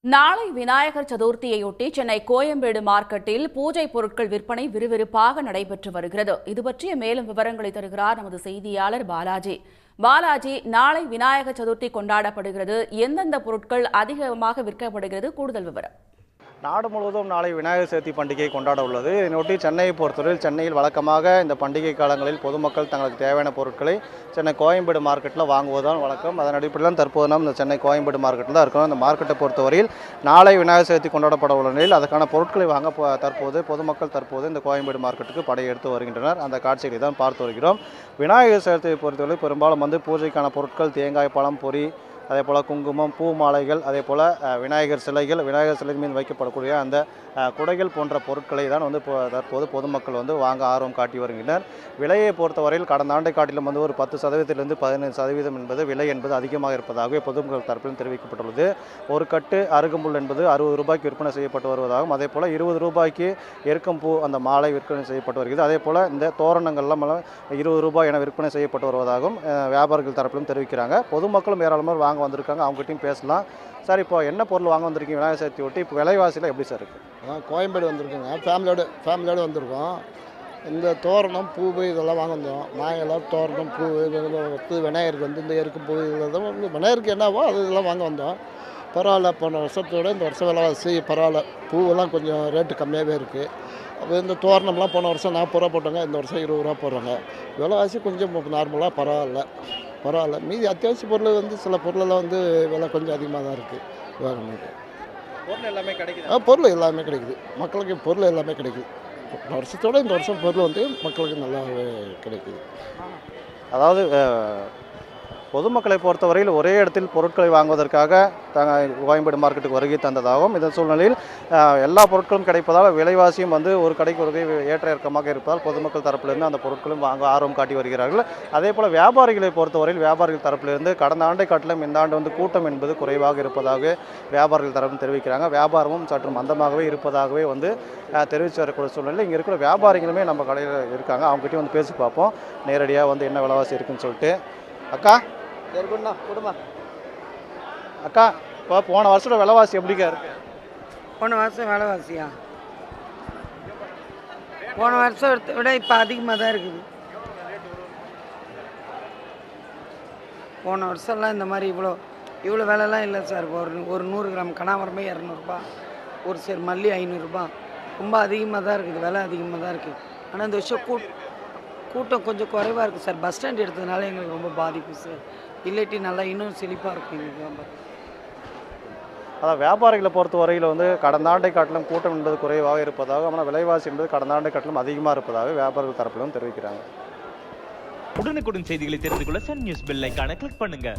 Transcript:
நாளை விநாயகர் சதுர்த்தியையொட்டி சென்னை கோயம்பேடு மார்க்கெட்டில் பூஜை பொருட்கள் விற்பனை விறுவிறுப்பாக நடைபெற்று வருகிறது. இதுபற்றிய மேலும் விவரங்களை தருகிறார் நமது செய்தியாளர் பாலாஜி. பாலாஜி, நாளை விநாயகர் சதுர்த்தி கொண்டாடப்படுகிறது. எந்தெந்த பொருட்கள் அதிகமாக விற்கப்படுகிறது? கூடுதல் விவரம். நாடு முழுவதும் நாளை விநாயகர் சதுர்த்தி பண்டிகை கொண்டாட உள்ளது. இதனையொட்டி சென்னையை பொறுத்தவரையில் சென்னையில் வழக்கமாக இந்த பண்டிகை காலங்களில் பொதுமக்கள் தங்களுக்கு தேவையான பொருட்களை சென்னை கோயம்பேடு மார்க்கெட்டில் வாங்குவதுதான் வழக்கம். அதன் அடிப்படையில் தற்போது நாம் இந்த சென்னை கோயம்பேடு மார்க்கெட்டில் தான் இருக்கிறோம். இந்த மார்க்கெட்டை பொறுத்தவரையில் நாளை விநாயகர் சதுர்த்தி கொண்டாடப்பட உள்ள நிலையில் அதுக்கான பொருட்களை வாங்க பொதுமக்கள் இந்த கோயம்பேடு மார்க்கெட்டுக்கு படையெடுத்து வருகின்றனர். அந்த காட்சிகளை தான் பார்த்து வருகிறோம். விநாயகர் சதுர்த்தியை பொறுத்தவரை பெரும்பாலும் பூஜைக்கான பொருட்கள் தேங்காய், பழம், பொரி, அதே போல் குங்குமம், பூ மாலைகள், அதே போல் விநாயகர் சிலை மீது வைக்கப்படக்கூடிய அந்த குடைகள் போன்ற பொருட்களை தான் தற்போது பொதுமக்கள் வாங்க ஆர்வம் காட்டி வருகின்றனர். விலையை பொறுத்தவரையில் கடந்த ஆண்டை காட்டிலும் ஒரு 10% 15% என்பது விலை என்பது அதிகமாக இருப்பதாகவே பொதுமக்கள் தரப்பிலும் தெரிவிக்கப்பட்டுள்ளது. ஒரு கட்டு அருகம்புல் என்பது 60 ரூபாய்க்கு விற்பனை செய்யப்பட்டு வருவதாகவும், அதே போல் 20 ரூபாய்க்கு எருக்கம்பூ அந்த மாலை விற்பனை செய்யப்பட்டு வருகிறது. அதே போல் இந்த தோரணங்கள்லாம் 20 ரூபாய் என விற்பனை செய்யப்பட்டு வருவதாகவும் வியாபாரிகள் தரப்பிலும் தெரிவிக்கிறாங்க. பொதுமக்களும் ஏராளமாக வாங்க வந்திருக்காங்க. அவங்ககிட்டையும் பேசலாம். சார், இப்போ என்ன பொருள் வாங்க வந்திருக்கீங்க விநாயகர் சதுர்த்தி ஒட்டி? இப்போ விலைவாசியில் எப்படி சார் இருக்குது? கோயம்பேடு வந்திருக்குங்க. ஃபேமிலியோடு வந்திருக்கோம். இந்த தோரணம், பூ இதெல்லாம் வாங்க வந்தோம். மாயெல்லாம் தோரணம், பூ விநாயகருக்கு இந்த எருக்கு பூ இதெல்லாம் விநாயகருக்கு என்னவோ இதெல்லாம் வாங்க வந்தோம். பரவாயில்ல, போன வருஷத்தோட இந்த வருஷம் விலைவாசி பரவாயில்ல. பூவெல்லாம் கொஞ்சம் ரேட்டு கம்மியாகவே இருக்குது. அப்போ இந்த தோரணம்லாம் போன வருஷம் 40 ரூபா போட்டாங்க, இந்த வருஷம் 20 ரூபா போடுறாங்க. விலைவாசி கொஞ்சம் நார்மலாக பரவாயில்ல. மீதி அத்தியாவசிய பொருள் சில பொருளெல்லாம் விலை கொஞ்சம் அதிகமாக தான் இருக்குது. பொருள் எல்லாமே கிடைக்குது. பொருள் எல்லாமே கிடைக்குது. மக்களுக்கு பொருள் எல்லாமே கிடைக்குது. வருஷத்தோடு இந்த வருஷம் பொருள் மக்களுக்கு நல்லாவே கிடைக்குது. அதாவது பொதுமக்களை பொறுத்தவரையில் ஒரே இடத்தில் பொருட்களை வாங்குவதற்காக கோயம்பேடு மார்க்கெட்டுக்கு வருகை தந்ததாகவும், இந்த சூழ்நிலையில் எல்லா பொருட்களும் கிடைப்பதால் விலைவாசியும் ஒரு கடைக்கு ஒரு ஏற்ற இறக்கமாக இருப்பதால் பொதுமக்கள் தரப்பிலிருந்து அந்த பொருட்களும் வாங்க ஆர்வம் காட்டி வருகிறார்கள். அதே போல் வியாபாரிகளை பொறுத்தவரையில் வியாபாரிகள் தரப்பிலிருந்து கடந்த ஆண்டை காட்டிலும் இந்த ஆண்டு கூட்டம் என்பது குறைவாக இருப்பதாக வியாபாரிகள் தரப்பு தெரிவிக்கிறாங்க. வியாபாரமும் சற்று மந்தமாகவே இருப்பதாகவே தெரிவித்து வரக்கூடிய சூழ்நிலையில் இங்கே இருக்கிற வியாபாரிகளுமே நம்ம கடையில் இருக்காங்க. அவங்ககிட்டயும் பேசி பார்ப்போம் நேரடியாக என்ன விலைவாசி இருக்குன்னு சொல்லிட்டு. அக்கா, அக்கா, இப்போ போன வருஷத்தோட விலைவாசி எப்படிக்கா இருக்கு? போன வருஷம் விலைவாசியா போன வருஷத்தை விட இப்போ அதிகமாக தான் இருக்குது. போன வருஷம்லாம் இந்த மாதிரி இவ்வளோ விலைலாம் இல்லை சார். ஒரு 100 கிராம் கனகாம்பரமே 200 ரூபா, ஒரு சேர் மல்லி 500 ரூபா. ரொம்ப அதிகமாக தான் இருக்குது, விலை அதிகமாக தான் இருக்குது. ஆனால் இந்த வருஷம் கூட்டம் கொஞ்சம் குறைவாக இருக்குது சார். பஸ் ஸ்டாண்ட் எடுத்ததுனால எங்களுக்கு ரொம்ப பாதிப்பு சார். இல்லாட்டி நல்லா இன்னும் செழிப்பாக இருக்கும் எங்களுக்கு வியாபாரம். அதான் வியாபாரிகளை பொறுத்த வரையில் கடந்த ஆண்டை காட்டிலும் கூட்டம் என்பது குறைவாக இருப்பதாக, ஆனால் விலைவாசி என்பது கடந்த ஆண்டை காட்டிலும் அதிகமாக இருப்பதாக வியாபாரிகள் தரப்பிலும் தெரிவிக்கிறாங்க. உடனுக்குடன் செய்திகளை தெரிந்து கொள்ள சன் நியூஸ் பெல் ஐகானை கிளிக் பண்ணுங்க.